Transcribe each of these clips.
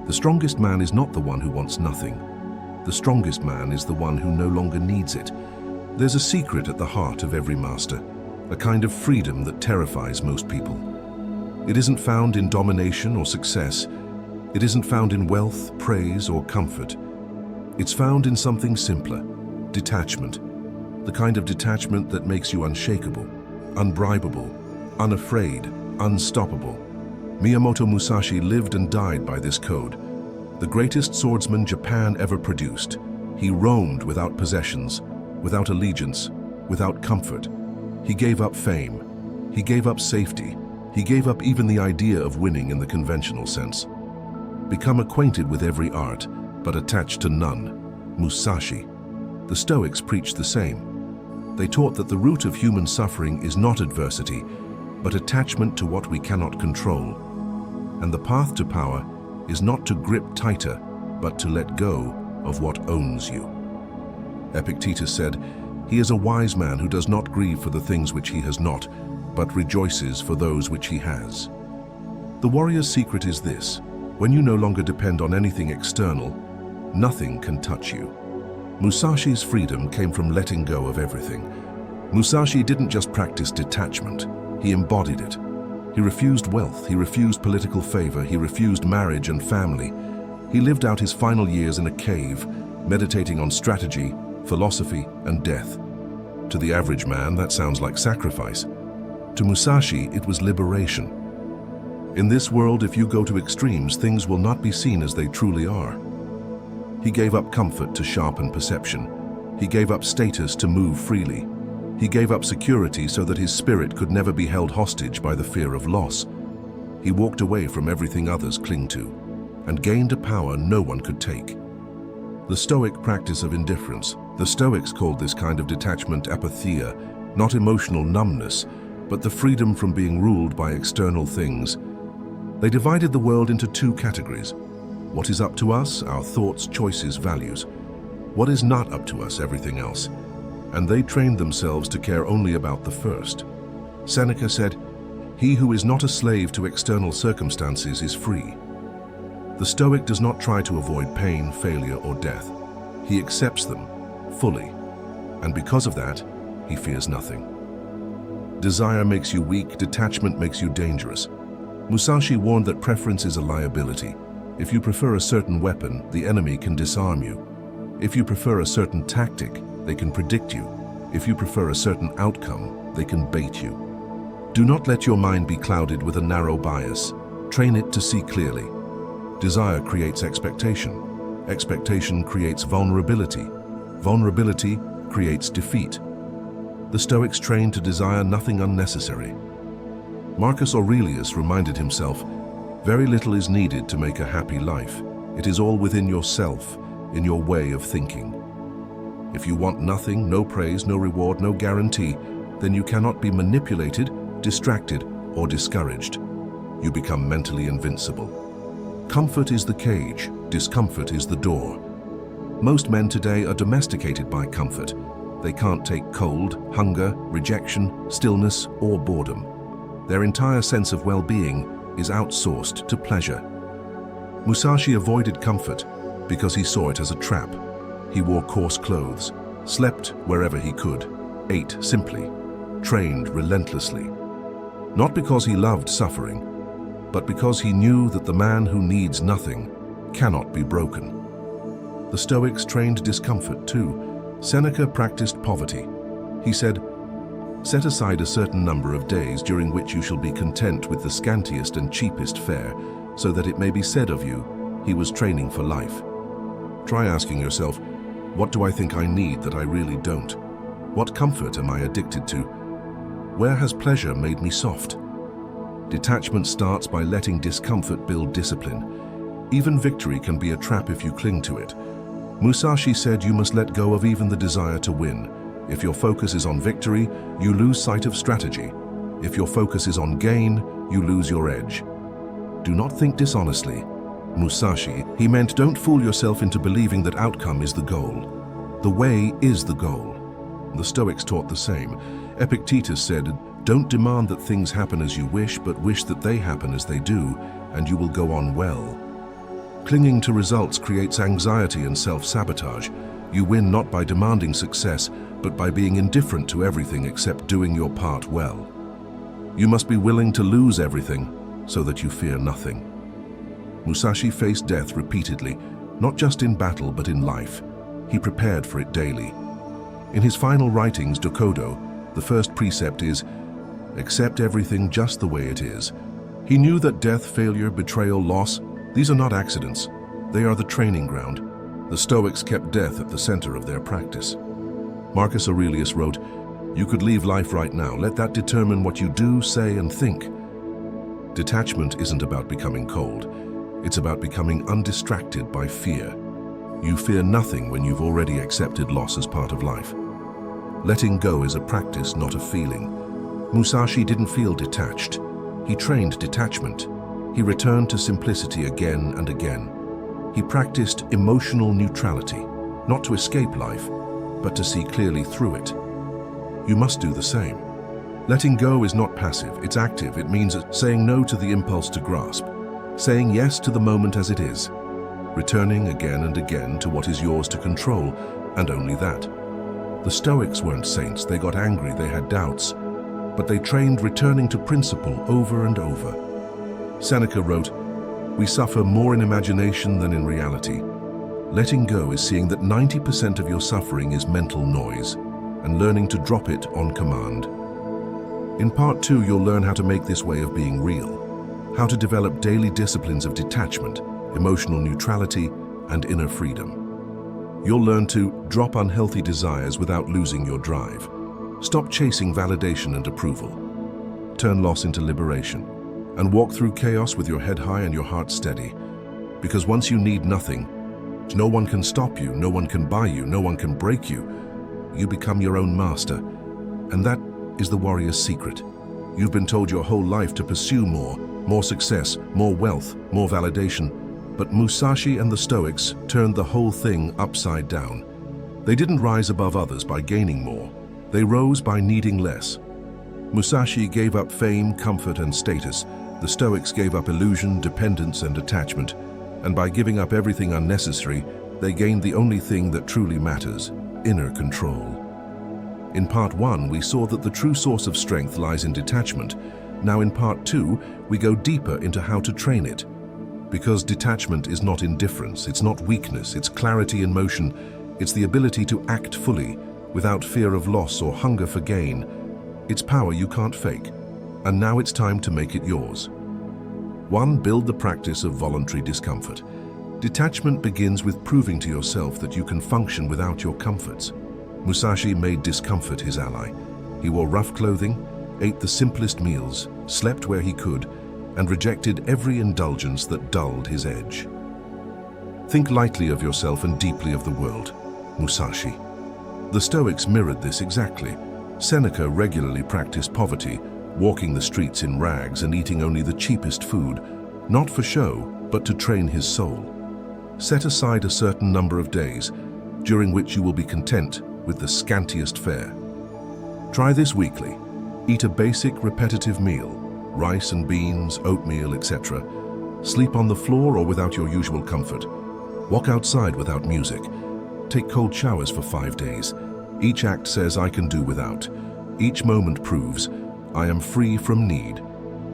The strongest man is not the one who wants nothing. The strongest man is the one who no longer needs it. There's a secret at the heart of every master, a kind of freedom that terrifies most people. It isn't found in domination or success. It isn't found in wealth, praise, or comfort. It's found in something simpler, detachment. The kind of detachment that makes you unshakable, unbribable, unafraid, unstoppable. Miyamoto Musashi lived and died by this code. The greatest swordsman Japan ever produced. He roamed without possessions, without allegiance, without comfort. He gave up fame. He gave up safety. He gave up even the idea of winning in the conventional sense. Become acquainted with every art, but attached to none. Musashi. The Stoics preached the same. They taught that the root of human suffering is not adversity, but attachment to what we cannot control. And the path to power is not to grip tighter, but to let go of what owns you. Epictetus said, "He is a wise man who does not grieve for the things which he has not, but rejoices for those which he has." The warrior's secret is this: when you no longer depend on anything external, nothing can touch you. Musashi's freedom came from letting go of everything. Musashi didn't just practice detachment, he embodied it. He refused wealth, he refused political favor, he refused marriage and family. He lived out his final years in a cave, meditating on strategy, philosophy, and death. To the average man, that sounds like sacrifice. To Musashi, it was liberation. In this world, if you go to extremes, things will not be seen as they truly are. He gave up comfort to sharpen perception. He gave up status to move freely. He gave up security so that his spirit could never be held hostage by the fear of loss. He walked away from everything others cling to and gained a power no one could take. The Stoic practice of indifference. The Stoics called this kind of detachment apatheia, not emotional numbness, but the freedom from being ruled by external things. They divided the world into two categories. What is up to us, our thoughts, choices, values. What is not up to us, everything else. And they trained themselves to care only about the first. Seneca said, "He who is not a slave to external circumstances is free." The Stoic does not try to avoid pain, failure, or death. He accepts them fully, and because of that, he fears nothing. Desire makes you weak, detachment makes you dangerous. Musashi warned that preference is a liability. If you prefer a certain weapon, the enemy can disarm you. If you prefer a certain tactic, they can predict you. If you prefer a certain outcome, they can bait you. Do not let your mind be clouded with a narrow bias. Train it to see clearly. Desire creates expectation. Expectation creates vulnerability. Vulnerability creates defeat. The Stoics trained to desire nothing unnecessary. Marcus Aurelius reminded himself, "Very little is needed to make a happy life. It is all within yourself, in your way of thinking." If you want nothing, no praise, no reward, no guarantee, then you cannot be manipulated, distracted, or discouraged. You become mentally invincible. Comfort is the cage, discomfort is the door. Most men today are domesticated by comfort. They can't take cold, hunger, rejection, stillness, or boredom. Their entire sense of well-being is outsourced to pleasure. Musashi avoided comfort because he saw it as a trap. He wore coarse clothes, slept wherever he could, ate simply, trained relentlessly. Not because he loved suffering, but because he knew that the man who needs nothing cannot be broken. The Stoics trained discomfort too. Seneca practiced poverty. He said, "Set aside a certain number of days during which you shall be content with the scantiest and cheapest fare, so that it may be said of you, he was training for life." Try asking yourself, what do I think I need that I really don't? What comfort am I addicted to? Where has pleasure made me soft? Detachment starts by letting discomfort build discipline. Even victory can be a trap if you cling to it. Musashi said you must let go of even the desire to win. If your focus is on victory, you lose sight of strategy. If your focus is on gain, you lose your edge. Do not think dishonestly. Musashi, he meant don't fool yourself into believing that outcome is the goal. The way is the goal. The Stoics taught the same. Epictetus said, "Don't demand that things happen as you wish, but wish that they happen as they do, and you will go on well." Clinging to results creates anxiety and self-sabotage. You win not by demanding success, but by being indifferent to everything except doing your part well. You must be willing to lose everything so that you fear nothing. Musashi faced death repeatedly, not just in battle but in life. He prepared for it daily. In his final writings, Dokudo, the first precept is, accept everything just the way it is. He knew that death, failure, betrayal, loss, these are not accidents. They are the training ground. The Stoics kept death at the center of their practice. Marcus Aurelius wrote, "You could leave life right now. Let that determine what you do, say, and think." Detachment isn't about becoming cold. It's about becoming undistracted by fear. You fear nothing when you've already accepted loss as part of life. Letting go is a practice, not a feeling. Musashi didn't feel detached. He trained detachment. He returned to simplicity again and again. He practiced emotional neutrality, not to escape life, but to see clearly through it. You must do the same. Letting go is not passive, it's active. It means saying no to the impulse to grasp, saying yes to the moment as it is, returning again and again to what is yours to control, and only that. The Stoics weren't saints. They got angry, they had doubts, but they trained returning to principle over and over. Seneca wrote, "We suffer more in imagination than in reality." Letting go is seeing that 90% of your suffering is mental noise, and learning to drop it on command. In part 2, you'll learn how to make this way of being real, how to develop daily disciplines of detachment, emotional neutrality, and inner freedom. You'll learn to drop unhealthy desires without losing your drive. Stop chasing validation and approval. Turn loss into liberation, and walk through chaos with your head high and your heart steady. Because once you need nothing, no one can stop you, no one can buy you, no one can break you. You become your own master. And that is the warrior's secret. You've been told your whole life to pursue more success, more wealth, more validation. But Musashi and the Stoics turned the whole thing upside down. They didn't rise above others by gaining more. They rose by needing less. Musashi gave up fame, comfort, and status. The Stoics gave up illusion, dependence, and attachment. And by giving up everything unnecessary, they gained the only thing that truly matters: inner control. In part 1, we saw that the true source of strength lies in detachment. Now in part 2, we go deeper into how to train it. Because detachment is not indifference, it's not weakness, it's clarity in motion. It's the ability to act fully, without fear of loss or hunger for gain. It's power you can't fake. And now it's time to make it yours. 1. Build the practice of voluntary discomfort. Detachment begins with proving to yourself that you can function without your comforts. Musashi made discomfort his ally. He wore rough clothing, ate the simplest meals, slept where he could, and rejected every indulgence that dulled his edge. Think lightly of yourself and deeply of the world. Musashi. The Stoics mirrored this exactly. Seneca regularly practiced poverty, walking the streets in rags and eating only the cheapest food, not for show, but to train his soul. Set aside a certain number of days, during which you will be content with the scantiest fare. Try this weekly. Eat a basic, repetitive meal, rice and beans, oatmeal, etc. Sleep on the floor or without your usual comfort. Walk outside without music. Take cold showers for 5 days. Each act says, "I can do without." Each moment proves, "I am free from need."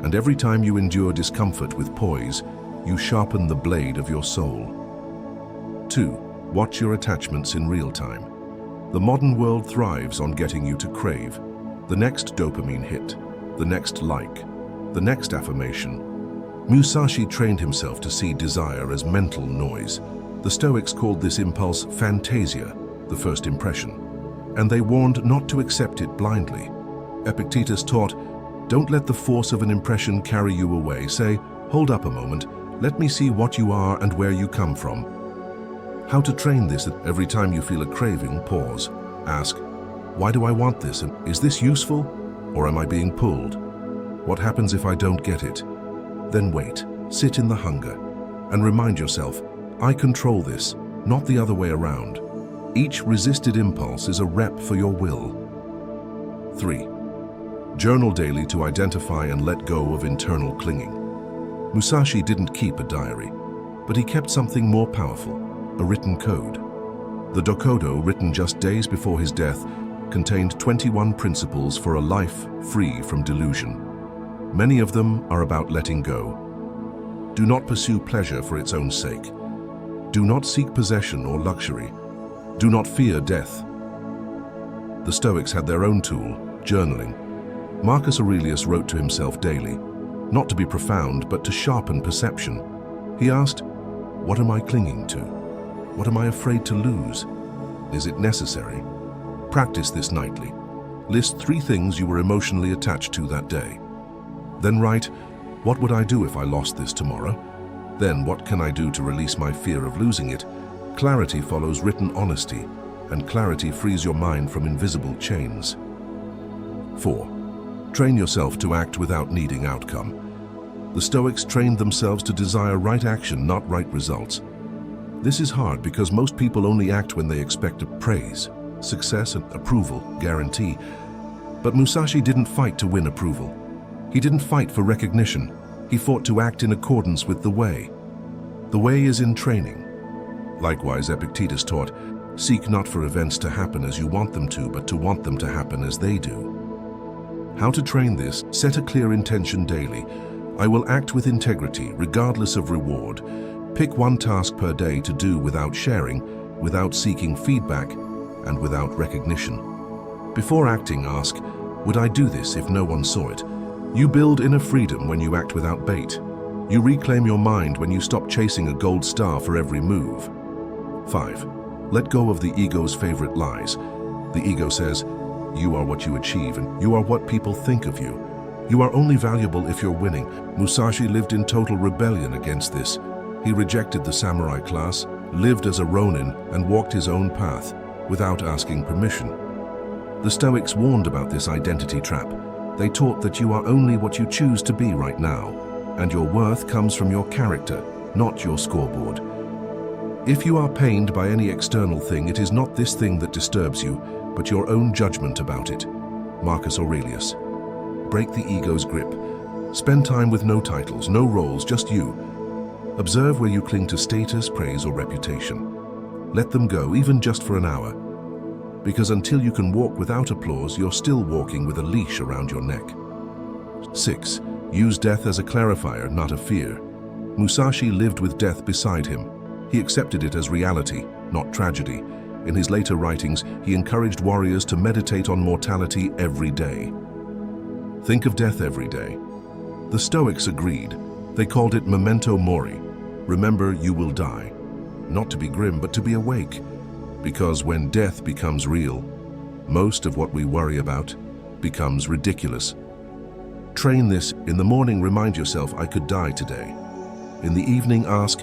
And every time you endure discomfort with poise, you sharpen the blade of your soul. 2. Watch your attachments in real time. The modern world thrives on getting you to crave. The next dopamine hit, the next like, the next affirmation. Musashi trained himself to see desire as mental noise. The Stoics called this impulse phantasia, the first impression. And they warned not to accept it blindly. Epictetus taught, don't let the force of an impression carry you away. Say, hold up a moment, let me see what you are and where you come from. How to train this: every time you feel a craving, pause. Ask, why do I want this? And is this useful? Or am I being pulled? What happens if I don't get it? Then wait, sit in the hunger, and remind yourself, I control this, not the other way around. Each resisted impulse is a rep for your will. 3. Journal daily to identify and let go of internal clinging. Musashi didn't keep a diary. But he kept something more powerful, a written code. The Dokudo, written just days before his death, contained 21 principles for a life free from delusion. Many of them are about letting go. Do not pursue pleasure for its own sake. Do not seek possession or luxury. Do not fear death. The Stoics had their own tool, journaling. Marcus Aurelius wrote to himself daily, not to be profound, but to sharpen perception. He asked, "What am I clinging to? What am I afraid to lose? Is it necessary?" Practice this nightly. List 3 things you were emotionally attached to that day. Then write, "What would I do if I lost this tomorrow? Then what can I do to release my fear of losing it?" Clarity follows written honesty, and clarity frees your mind from invisible chains. 4. Train yourself to act without needing outcome. The Stoics trained themselves to desire right action, not right results. This is hard because most people only act when they expect praise, success, and approval, guarantee. But Musashi didn't fight to win approval. He didn't fight for recognition. He fought to act in accordance with the way. The way is in training. Likewise, Epictetus taught, "Seek not for events to happen as you want them to, but to want them to happen as they do." How to train this? Set a clear intention daily. I will act with integrity, regardless of reward. Pick one task per day to do without sharing, without seeking feedback, and without recognition. Before acting, ask, would I do this if no one saw it? You build inner freedom when you act without bait. You reclaim your mind when you stop chasing a gold star for every move. 5. Let go of the ego's favorite lies. The ego says, you are what you achieve and you are what people think of you. You are only valuable if you're winning. Musashi lived in total rebellion against this. He rejected the samurai class, lived as a ronin, and walked his own path without asking permission. The Stoics warned about this identity trap. They taught that you are only what you choose to be right now, and your worth comes from your character, not your scoreboard. If you are pained by any external thing, it is not this thing that disturbs you, but your own judgment about it. Marcus Aurelius. Break the ego's grip. Spend time with no titles, no roles, just you. Observe where you cling to status, praise, or reputation. Let them go, even just for an hour. Because until you can walk without applause, you're still walking with a leash around your neck. 6. Use death as a clarifier, not a fear. Musashi lived with death beside him. He accepted it as reality, not tragedy. In his later writings, he encouraged warriors to meditate on mortality every day. Think of death every day. The Stoics agreed. They called it memento mori. Remember, you will die. Not to be grim, but to be awake. Because when death becomes real, most of what we worry about becomes ridiculous. Train this. In the morning, remind yourself, I could die today. In the evening, ask,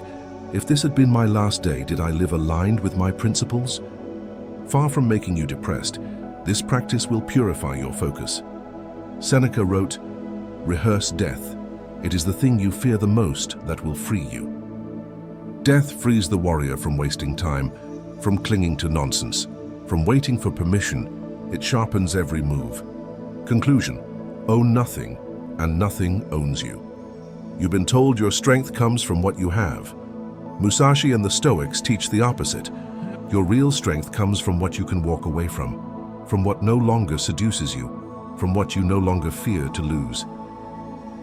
if this had been my last day, did I live aligned with my principles? Far from making you depressed, this practice will purify your focus. Seneca wrote, rehearse death. It is the thing you fear the most that will free you. Death frees the warrior from wasting time, from clinging to nonsense, from waiting for permission. It sharpens every move. Conclusion: own nothing, and nothing owns you. You've been told your strength comes from what you have. Musashi and the Stoics teach the opposite. Your real strength comes from what you can walk away from what no longer seduces you, from what you no longer fear to lose.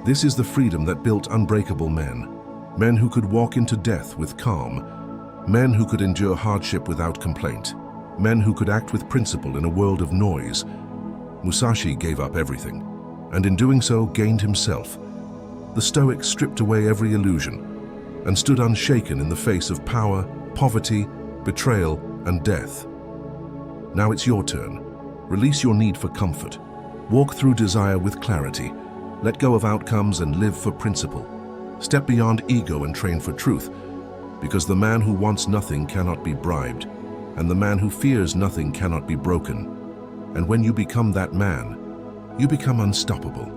This is the freedom that built unbreakable men, men who could walk into death with calm, men who could endure hardship without complaint, men who could act with principle in a world of noise. Musashi gave up everything, and in doing so gained himself. The Stoics stripped away every illusion and stood unshaken in the face of power, poverty, betrayal, and death. Now it's your turn. Release your need for comfort. Walk through desire with clarity. Let go of outcomes and live for principle. Step beyond ego and train for truth, because the man who wants nothing cannot be bribed, and the man who fears nothing cannot be broken. And when you become that man, you become unstoppable.